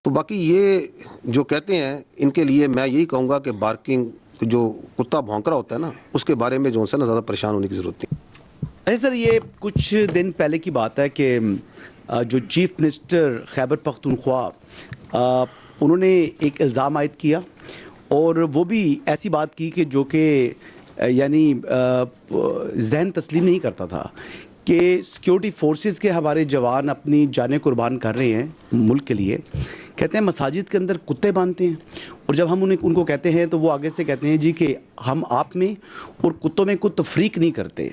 تو باقی یہ جو کہتے ہیں ان کے لیے میں یہی کہوں گا کہ بارکنگ جو کتا بھونک رہا ہوتا ہے نا اس کے بارے میں جو ہے نا زیادہ پریشان ہونے کی ضرورت نہیں. اچھا سر، یہ کچھ دن پہلے کی بات ہے کہ جو چیف منسٹر خیبر پختونخوا انہوں نے ایک الزام عائد کیا اور وہ بھی ایسی بات کی کہ جو کہ یعنی ذہن تسلیم نہیں کرتا تھا کہ سیکیورٹی فورسز کے ہمارے جوان اپنی جانیں قربان کر رہے ہیں ملک کے لیے. کہتے ہیں مساجد کے اندر کتے باندھتے ہیں اور جب ہم ان کو کہتے ہیں تو وہ آگے سے کہتے ہیں جی کہ ہم آپ میں اور کتوں میں کوئی تفریق نہیں کرتے.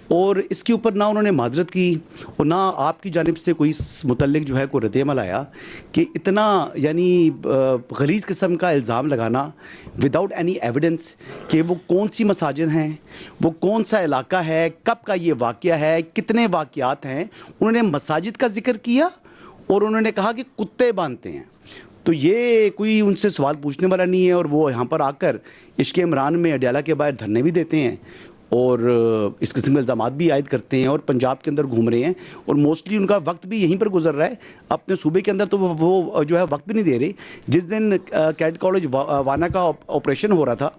اور اس کے اوپر نہ انہوں نے معذرت کی اور نہ آپ کی جانب سے کوئی اس متعلق جو ہے کوئی رد عمل آیا کہ اتنا یعنی غلیظ قسم کا الزام لگانا وداؤٹ اینی ایویڈنس کہ وہ کون سی مساجد ہیں، وہ کون سا علاقہ ہے، کب کا یہ واقعہ ہے، کتنے واقعات ہیں. انہوں نے مساجد کا ذکر کیا اور انہوں نے کہا کہ کتے باندھتے ہیں. تو یہ کوئی ان سے سوال پوچھنے والا نہیں ہے اور وہ یہاں پر آ کر عشق عمران میں اڈیالہ کے باہر دھرنے بھی دیتے ہیں اور اس قسم کے الزامات بھی عائد کرتے ہیں اور پنجاب کے اندر گھوم رہے ہیں اور موسٹلی ان کا وقت بھی یہیں پر گزر رہا ہے. اپنے صوبے کے اندر تو وہ جو ہے وقت بھی نہیں دے رہے. جس دن کیڈ کالج وانا کا آپریشن ہو رہا تھا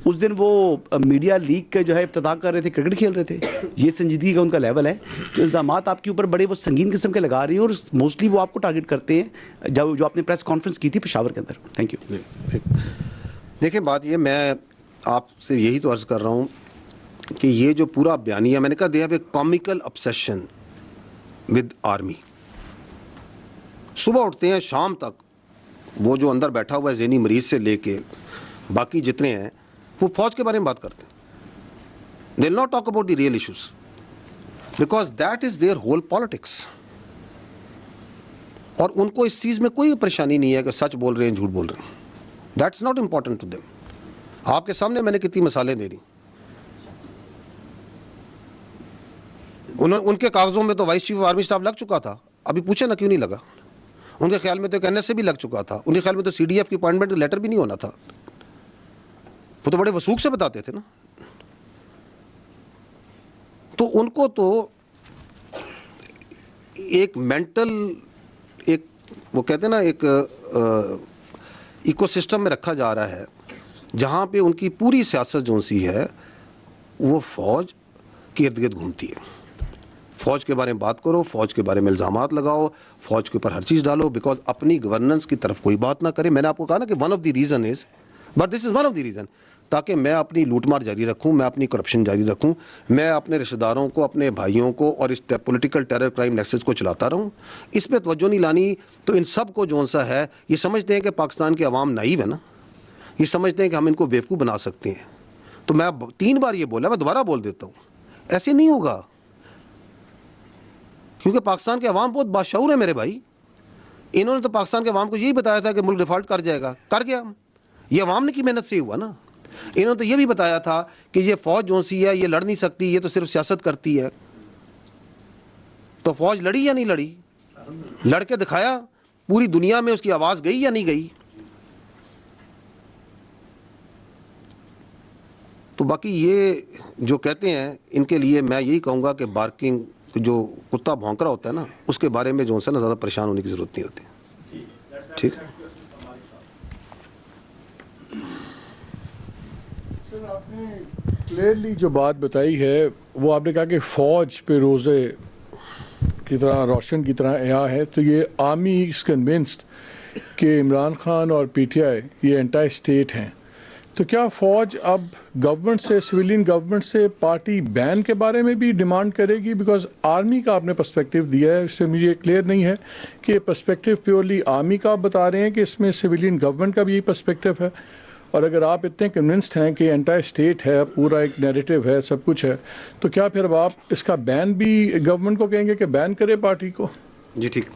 اس دن وہ میڈیا لیگ کا جو ہے افتتاح کر رہے تھے، کرکٹ کھیل رہے تھے. یہ سنجیدگی کا ان کا لیول ہے. تو الزامات آپ کے اوپر بڑے وہ سنگین قسم کے لگا رہی ہیں اور موسٹلی وہ آپ کو ٹارگٹ کرتے ہیں جو آپ نے پریس کانفرنس کی تھی پشاور کے اندر. Thank you. دیکھیں بات یہ میں آپ سے یہی تو عرض کر رہا ہوں کہ یہ جو پورا بیانیہ میں نے کہا they have a comical obsession with army. صبح اٹھتے ہیں شام تک وہ جو اندر بیٹھا ہوا ہے ذہنی مریض سے لے کے باقی جتنے ہیں وہ فوج کے بارے میں بات کرتے ہیں. They will not talk about the real issues because that is their whole politics. اور ان کو اس چیز میں کوئی پریشانی نہیں ہے کہ سچ بول رہے ہیں جھوٹ بول رہے ہیں. That's not important to them. آپ کے سامنے میں نے کتنی مثالیں دے دی. ان کے کاغذوں میں تو vice chief of army staff لگ چکا تھا. ابھی پوچھے نا کیوں نہیں لگا. ان کے خیال میں تو ایک این ایس سے بھی لگ چکا تھا. ان کے خیال میں تو سی ڈی ایف کی اپوائنٹمنٹ لیٹر بھی نہیں ہونا تھا. وہ تو بڑے وثوق سے بتاتے تھے نا. تو ان کو تو ایک مینٹل ایک وہ کہتے ہیں نا ایک ایکو سسٹم میں رکھا جا رہا ہے جہاں پہ ان کی پوری سیاست جو سی ہے وہ فوج کے ارد گرد گھومتی ہے. فوج کے بارے میں بات کرو، فوج کے بارے میں الزامات لگاؤ، فوج کے اوپر ہر چیز ڈالو بیکاز اپنی گورننس کی طرف کوئی بات نہ کرے. میں نے آپ کو کہا نا کہ one of the reason is but this is one of the reason تاکہ میں اپنی لوٹ مار جاری رکھوں، میں اپنی کرپشن جاری رکھوں، میں اپنے رشتہ داروں کو، اپنے بھائیوں کو اور اس پولیٹیکل ٹیرر کرائم نیکسس کو چلاتا رہوں. اس پہ توجہ نہیں لانی. تو ان سب کو جو سا ہے یہ سمجھتے ہیں کہ پاکستان کے عوام نائیو ہے نا، یہ سمجھتے ہیں کہ ہم ان کو بیوقوف بنا سکتے ہیں. تو میں 3 بار یہ بولا، میں دوبارہ بول دیتا ہوں، ایسے نہیں ہوگا کیونکہ پاکستان کے عوام بہت باشعور ہے میرے بھائی. انہوں نے تو پاکستان کے عوام کو یہی بتایا تھا کہ ملک ڈیفالٹ کر جائے گا، کر گیا. یہ عوام نے کی محنت سے ہوا نا. انہوں نے تو یہ بھی بتایا تھا کہ یہ فوج جو سی ہے یہ لڑ نہیں سکتی، یہ تو صرف سیاست کرتی ہے. تو فوج لڑی یا نہیں لڑی؟ لڑ کے دکھایا. پوری دنیا میں اس کی آواز گئی یا نہیں گئی؟ تو باقی یہ جو کہتے ہیں ان کے لیے میں یہی کہوں گا کہ بارکنگ جو کتا بھونک رہا ہوتا ہے نا اس کے بارے میں جو ہے نا زیادہ پریشان ہونے کی ضرورت نہیں ہوتی. ٹھیک ہے. سر آپ نے کلیئرلی جو بات بتائی ہے وہ آپ نے کہا کہ فوج پہ روزے کی طرح روشن کی طرح عیاں ہے. تو یہ آرمی از کنونسڈ کہ عمران خان اور پی ٹی آئی یہ انٹائی اسٹیٹ ہیں. تو کیا فوج اب گورنمنٹ سے، سویلین گورنمنٹ سے پارٹی بین کے بارے میں بھی ڈیمانڈ کرے گی؟ بیکاز آرمی کا آپ نے پرسپیکٹیو دیا ہے، اس سے مجھے کلیئر نہیں ہے کہ پرسپیکٹیو پیورلی آرمی کا آپ بتا رہے ہیں کہ اس میں سویلین گورنمنٹ کا بھی یہی پرسپیکٹیو ہے. اور اگر آپ اتنے کنونسڈ ہیں کہ انٹائر اسٹیٹ ہے، پورا ایک نیریٹو ہے، سب کچھ ہے، تو کیا پھر اب آپ اس کا بین بھی گورنمنٹ کو کہیں گے کہ بین کرے پارٹی کو؟ جی ٹھیک.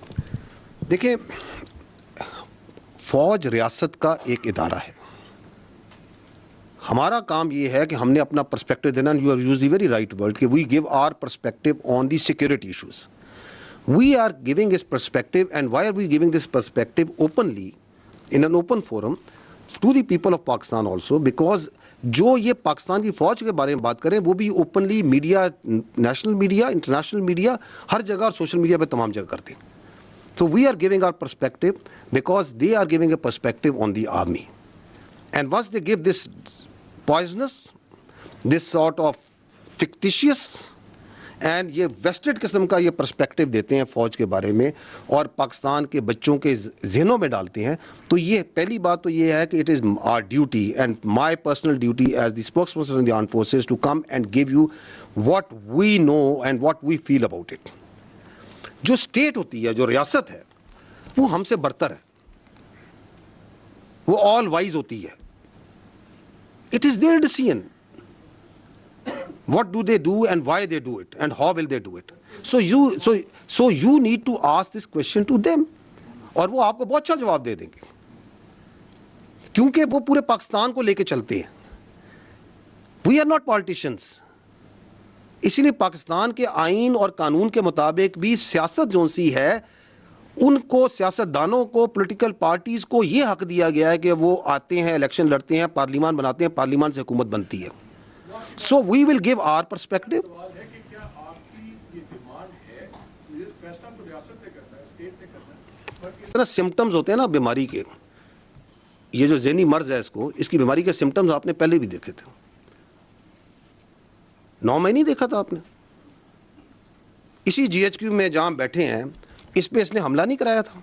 دیکھیں فوج ریاست کا ایک ادارہ ہے. ہمارا کام یہ ہے کہ ہم نے اپنا پرسپیکٹو دینا. You have use the very right word کہ we give our perspective on the security issues. We are giving this perspective and why are we giving this perspective openly in an open forum to the people of Pakistan also because جو یہ پاکستان کی فوج کے بارے میں بات کریں وہ بھی openly media, national media, international media, ہر جگہ اور سوشل میڈیا پہ تمام جگہ کرتے ہیں. So we are giving our perspective because they are giving a perspective on the army. And once they give this poisonous, this sort of fictitious and یہ vested قسم کا یہ پرسپیکٹو دیتے ہیں فوج کے بارے میں اور پاکستان کے بچوں کے ذہنوں میں ڈالتے ہیں, تو یہ پہلی بات تو یہ ہے کہ it is our duty and my personal duty as the spokesperson of the armed forces to come and give you what we know and what we feel about it. جو اسٹیٹ ہوتی ہے, جو ریاست ہے, وہ ہم سے برتر ہے, وہ آل وائز ہوتی ہے. It is there decision. What do they do and why they do it and how will they do it? So you need to ask this question to them. اور وہ آپ کو بہت اچھا جواب دے دیں گے کیونکہ وہ پورے پاکستان کو لے کے چلتے ہیں. We are not politicians. اسی لیے پاکستان کے آئین اور قانون کے مطابق بھی سیاست جو سی ہے ان کو, سیاست دانوں کو, پولیٹیکل پارٹیز کو یہ حق دیا گیا ہے کہ وہ آتے ہیں, الیکشن لڑتے ہیں, پارلیمان بناتے ہیں, پارلیمان سے حکومت بنتی ہے. So we will give our perspective. Symptoms ہوتے ہیں نا بیماری کے, یہ جو ذہنی مرض ہے اس کی بیماری کے سمٹمز آپ نے پہلے بھی دیکھے تھے. 9 مہینے دیکھا تھا آپ نے. اسی GHQ میں جہاں بیٹھے ہیں اس پہ اس نے حملہ نہیں کرایا تھا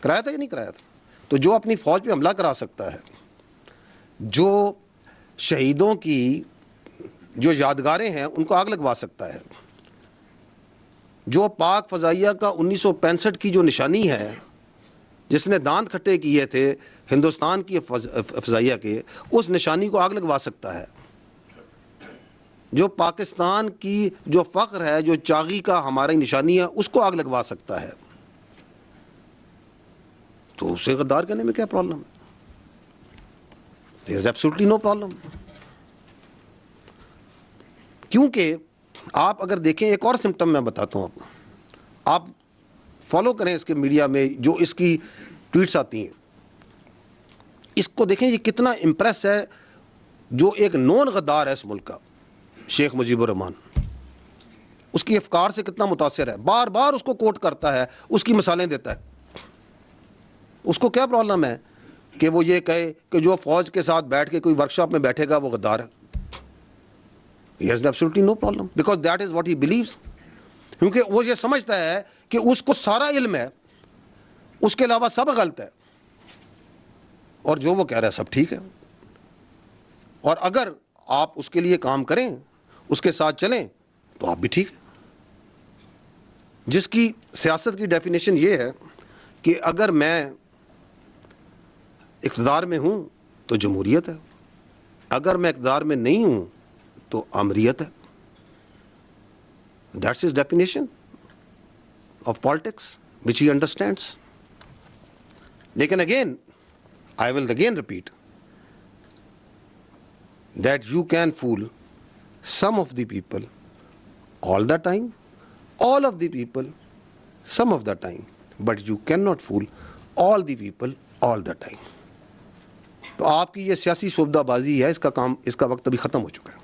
کہ نہیں کرایا تھا؟ تو جو اپنی فوج پہ حملہ کرا سکتا ہے, جو شہیدوں کی جو یادگاریں ہیں ان کو آگ لگوا سکتا ہے, جو پاک فضائیہ کا 1965 کی جو نشانی ہے جس نے دانت کھٹے کیے تھے ہندوستان کی فضائیہ کے, اس نشانی کو آگ لگوا سکتا ہے. جو پاکستان کی جو فخر ہے, جو چاغی کا ہماری نشانی ہے, اس کو آگ لگوا سکتا ہے. تو اسے غدار کہنے میں کیا پرابلم ہے؟ There is absolutely no problem. کیونکہ آپ اگر دیکھیں, ایک اور سمٹم میں بتاتا ہوں آپ فالو کریں اس کے میڈیا میں جو اس کی ٹویٹس آتی ہیں, اس کو دیکھیں یہ کتنا امپریس ہے. جو ایک نون غدار ہے اس ملک کا, شیخ مجیب الرحمان, اس کی افکار سے کتنا متاثر ہے, بار بار اس کو کوٹ کرتا ہے, اس کی مثالیں دیتا ہے. اس کو کیا پرابلم ہے کہ وہ یہ کہے کہ جو فوج کے ساتھ بیٹھ کے کوئی ورکشاپ میں بیٹھے گا وہ غدار ہے؟ He has absolutely no problem because that is what he believes. کیونکہ وہ یہ سمجھتا ہے کہ اس کو سارا علم ہے, اس کے علاوہ سب غلط ہے, اور جو وہ کہہ رہا ہے سب ٹھیک ہے. اور اگر آپ اس کے لیے کام کریں, اس کے ساتھ چلیں, تو آپ بھی ٹھیک ہیں. جس کی سیاست کی ڈیفینیشن یہ ہے کہ اگر میں اقتدار میں ہوں تو جمہوریت ہے, اگر میں اقتدار میں نہیں ہوں تو امریت ہے. That's his definition of politics which he understands. لیکن again, I will again repeat that you can fool some of the people all the time, all of the people some of the time, but you cannot fool all the people all the time. تو آپ کی یہ سیاسی شعبدہ بازی ہے, اس کا وقت ابھی ختم ہو چکا ہے.